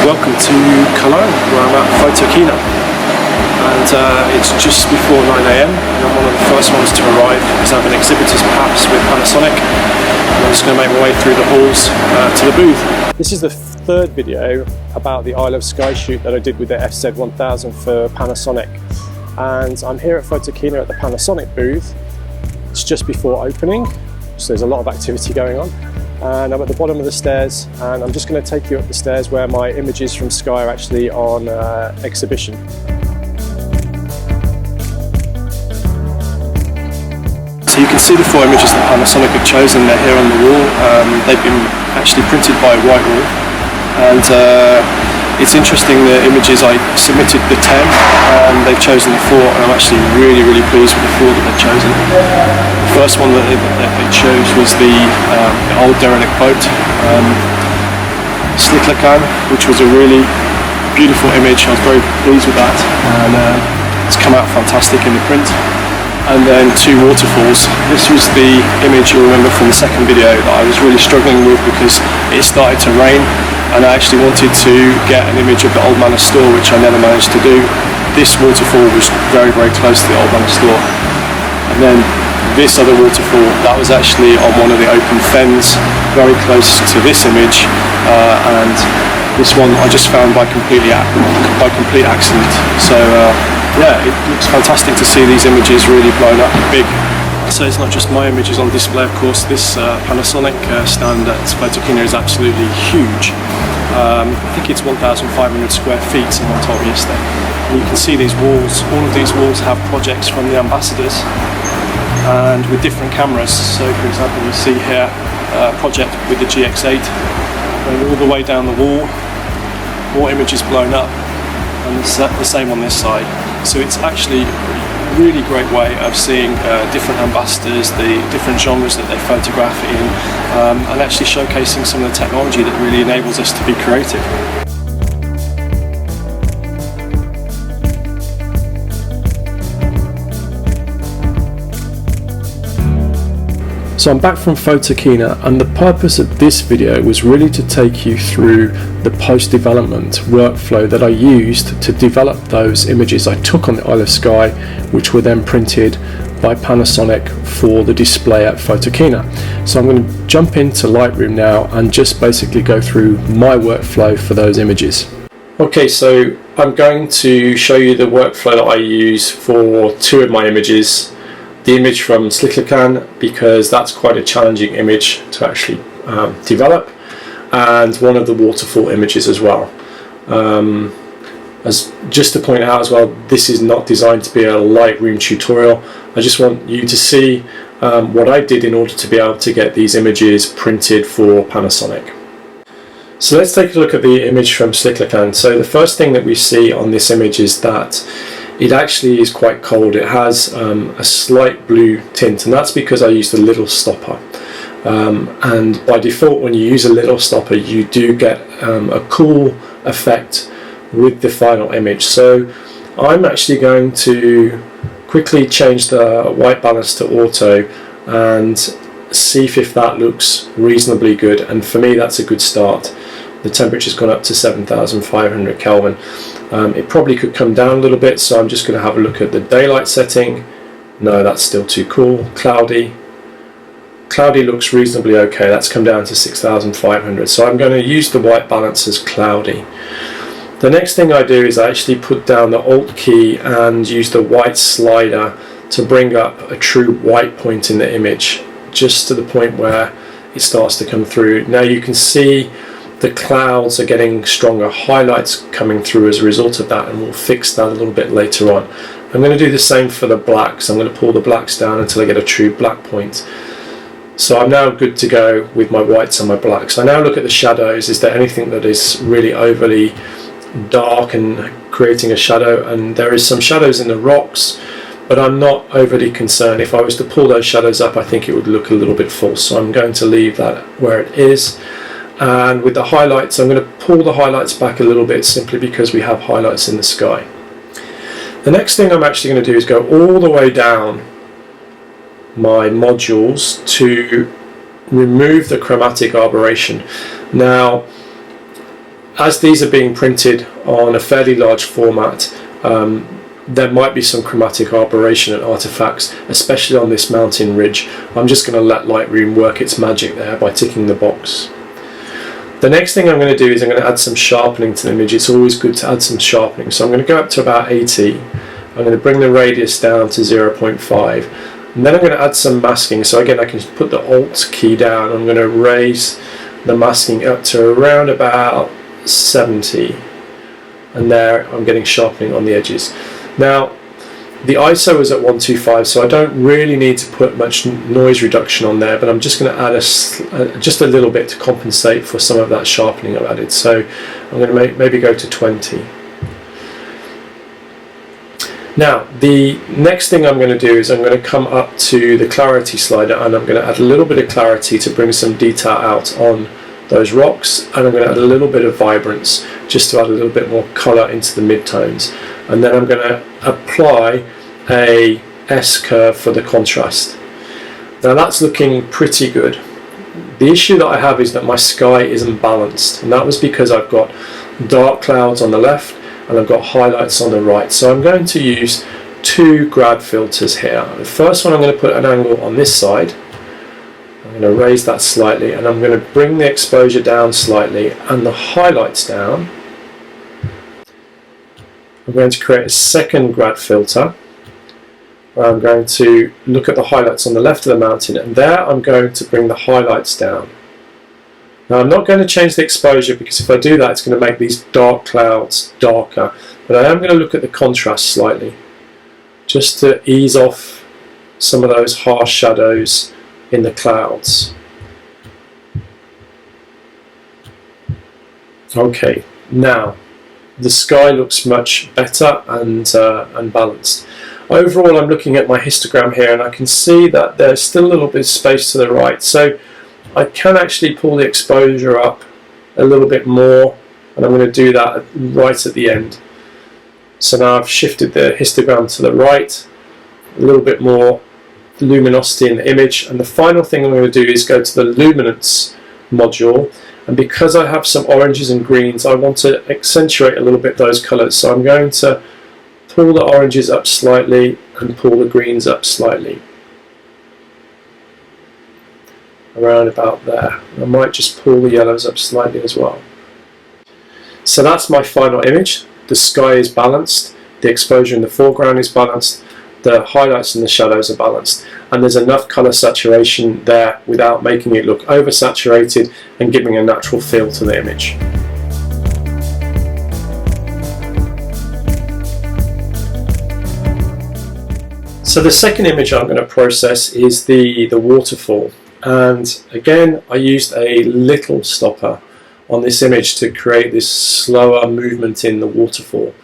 Welcome to Cologne, where I'm at Photokina, and it's just before 9 AM and I'm one of the first ones to arrive because I have an exhibitor's pass with Panasonic, and I'm just going to make my way through the halls to the booth. This is the third video about the Isle of Skye shoot that I did with the FZ1000 for Panasonic, and I'm here at Photokina at the Panasonic booth. It's just before opening, so there's a lot of activity going on. And I'm at the bottom of the stairs, and I'm just going to take you up the stairs where my images from Skye are actually on exhibition. So you can see the 4 images that Panasonic have chosen. They're here on the wall. They've been actually printed by Whitewall, and it's interesting, the images I submitted the 10 and they've chosen the 4, and I'm actually really pleased with the 4 that they've chosen. The first one that they chose was the old derelict boat, Cologne, which was a really beautiful image. I was very pleased with that, and it's come out fantastic in the print. And then 2 waterfalls. This was the image you'll remember from the second video that I was really struggling with because it started to rain, and I actually wanted to get an image of the Old Manor store, which I never managed to do. This waterfall was very close to the Old Manor store. And then this other waterfall, that was actually on one of the open fens, very close to this image, and this one I just found by complete accident. So yeah, it looks fantastic to see these images really blown up big. So it's not just my images on display, of course. This Panasonic stand at Photokina is absolutely huge. I think it's 1,500 square feet, someone told me yesterday. And you can see these walls. All of these walls have projects from the ambassadors, and with different cameras. So for example, you see here a project with the GX8, going all the way down the wall, more images blown up, and the same on this side. So it's actually a really great way of seeing different ambassadors, the different genres that they photograph in, and actually showcasing some of the technology that really enables us to be creative. So I'm back from Photokina, and the purpose of this video was really to take you through the post-development workflow that I used to develop those images I took on the Isle of Skye, which were then printed by Panasonic for the display at Photokina. So I'm going to jump into Lightroom now and just basically go through my workflow for those images. Okay, so I'm going to show you the workflow that I use for 2 of my images. The image from Cologne, because that's quite a challenging image to actually develop, and one of the waterfall images as well. As just to point out as well, this is not designed to be a Lightroom tutorial. I just want you to see what I did in order to be able to get these images printed for Panasonic. So let's take a look at the image from Cologne. So the first thing that we see on this image is that it actually is quite cold. It has a slight blue tint, and that's because I used a little stopper. And by default, when you use a little stopper, you do get a cool effect with the final image. So I'm actually going to quickly change the white balance to auto and see if that looks reasonably good. And for me, that's a good start. The temperature's gone up to 7,500 Kelvin. It probably could come down a little bit, so I'm just going to have a look at the daylight setting. No, that's still too cool. Cloudy looks reasonably okay. That's come down to 6,500, so I'm going to use the white balance as cloudy. The next thing I do is I actually put down the Alt key and use the white slider to bring up a true white point in the image, just to the point where it starts to come through. Now you can see the clouds are getting stronger, highlights coming through as a result of that, and we'll fix that a little bit later on. I'm going to do the same for the blacks. I'm going to pull the blacks down until I get a true black point. So I'm now good to go with my whites and my blacks. I now look at the shadows. Is there anything that is really overly dark and creating a shadow? And there is some shadows in the rocks, but I'm not overly concerned. If I was to pull those shadows up, I think it would look a little bit false, so I'm going to leave that where it is. And with the highlights, I'm going to pull the highlights back a little bit, simply because we have highlights in the sky. The next thing I'm actually going to do is go all the way down my modules to remove the chromatic aberration. Now, as these are being printed on a fairly large format, there might be some chromatic aberration and artifacts, especially on this mountain ridge. I'm just going to let Lightroom work its magic there by ticking the box. The next thing I'm going to do is I'm going to add some sharpening to the image. It's always good to add some sharpening. So I'm going to go up to about 80. I'm going to bring the radius down to 0.5. And then I'm going to add some masking. So again, I can put the Alt key down. I'm going to raise the masking up to around about 70. And there I'm getting sharpening on the edges. Now, the ISO is at 125, so I don't really need to put much noise reduction on there, but I'm just going to add just a little bit to compensate for some of that sharpening I've added. So I'm going to maybe go to 20. Now, the next thing I'm going to do is I'm going to come up to the clarity slider, and I'm going to add a little bit of clarity to bring some detail out on those rocks, and I'm going to add a little bit of vibrance just to add a little bit more colour into the midtones. And then I'm going to apply a S-curve for the contrast. Now that's looking pretty good. The issue that I have is that my sky isn't balanced, and that was because I've got dark clouds on the left and I've got highlights on the right. So I'm going to use two grad filters here. The first one, I'm going to put an angle on this side. I'm going to raise that slightly, and I'm going to bring the exposure down slightly and the highlights down. I'm going to create a second grad filter where I'm going to look at the highlights on the left of the mountain, and there I'm going to bring the highlights down. Now I'm not going to change the exposure, because if I do that it's going to make these dark clouds darker, but I am going to look at the contrast slightly just to ease off some of those harsh shadows in the clouds. Okay, now the sky looks much better and balanced. Overall, I'm looking at my histogram here, and I can see that there's still a little bit of space to the right, so I can actually pull the exposure up a little bit more, and I'm going to do that right at the end. So now I've shifted the histogram to the right, a little bit more luminosity in the image, and the final thing I'm going to do is go to the luminance module. And because I have some oranges and greens, I want to accentuate a little bit those colours. So I'm going to pull the oranges up slightly and pull the greens up slightly. Around about there. I might just pull the yellows up slightly as well. So that's my final image. The sky is balanced, the exposure in the foreground is balanced, the highlights and the shadows are balanced, and there's enough colour saturation there without making it look oversaturated and giving a natural feel to the image. So the second image I'm going to process is the waterfall, and again I used a little stopper on this image to create this slower movement in the waterfall.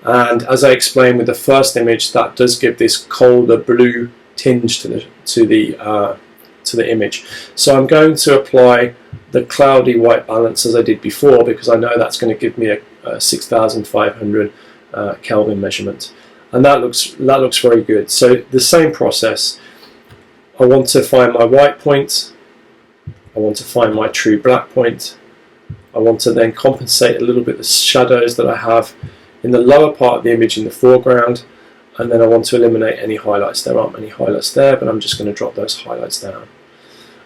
And as I explained with the first image, that does give this colder blue tinge to the image. So I'm going to apply the cloudy white balance as I did before, because I know that's going to give me a 6500 Kelvin measurement, and that looks very good. So the same process. I want to find my white point. I want to find my true black point. I want to then compensate a little bit the shadows that I have in the lower part of the image in the foreground, and then I want to eliminate any highlights. There aren't many highlights there, but I'm just going to drop those highlights down.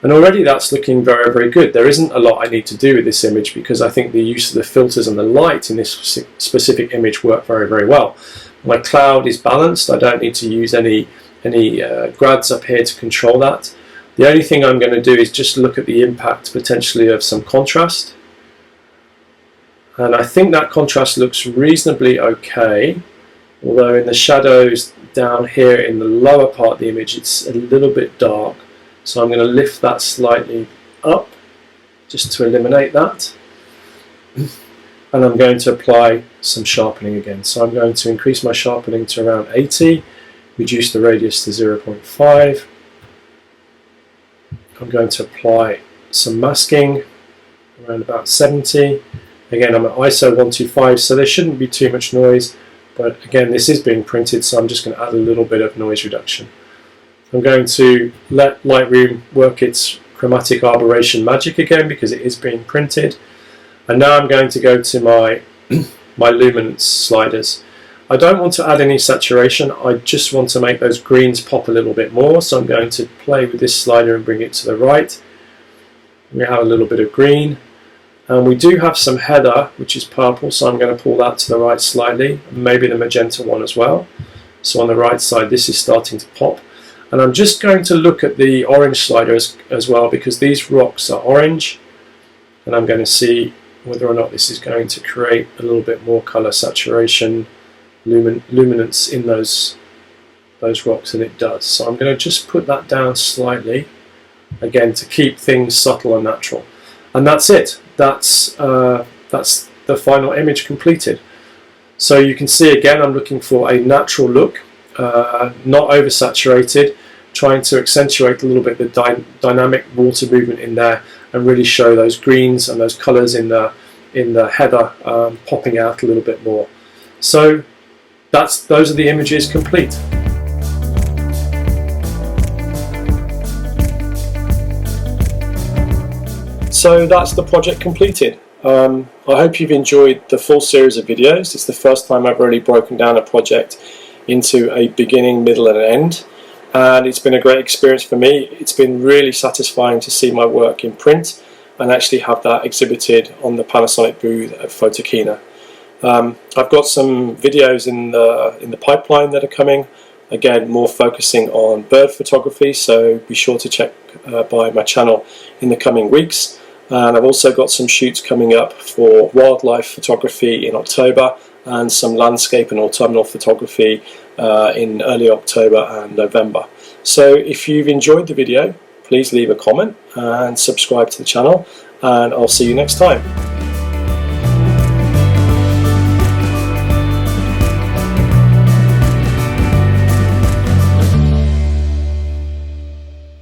And already that's looking very, very good. There isn't a lot I need to do with this image, because I think the use of the filters and the light in this specific image work very, very well. My cloud is balanced. I don't need to use any grads up here to control that. The only thing I'm going to do is just look at the impact potentially of some contrast. And I think that contrast looks reasonably okay, although in the shadows down here in the lower part of the image it's a little bit dark. So I'm going to lift that slightly up just to eliminate that. And I'm going to apply some sharpening again. So I'm going to increase my sharpening to around 80, reduce the radius to 0.5. I'm going to apply some masking around about 70. Again, I'm at ISO 125, so there shouldn't be too much noise, but again, this is being printed, so I'm just going to add a little bit of noise reduction. I'm going to let Lightroom work its chromatic aberration magic again, because it is being printed, And now I'm going to go to my my luminance sliders. I don't want to add any saturation, I just want to make those greens pop a little bit more, so I'm going to play with this slider and bring it to the right. We have a little bit of green, and we do have some heather which is purple, so I'm going to pull that to the right slightly, maybe the magenta one as well. So on the right side this is starting to pop, and I'm just going to look at the orange slider as well, because these rocks are orange, and I'm going to see whether or not this is going to create a little bit more colour saturation, luminance in those rocks, and it does. So I'm going to just put that down slightly, again to keep things subtle and natural. And that's it. That's the final image completed. So you can see again I'm looking for a natural look, not oversaturated, trying to accentuate a little bit the dynamic water movement in there, and really show those greens and those colours in the heather popping out a little bit more. So those are the images complete. So that's the project completed. I hope you've enjoyed the full series of videos. It's the first time I've really broken down a project into a beginning, middle and an end, and it's been a great experience for me. It's been really satisfying to see my work in print and actually have that exhibited on the Panasonic booth at Photokina. I've got some videos in the pipeline that are coming, again more focusing on bird photography, so be sure to check by my channel in the coming weeks. And I've also got some shoots coming up for wildlife photography in October, and some landscape and autumnal photography in early October and November. So if you've enjoyed the video, please leave a comment and subscribe to the channel, and I'll see you next time.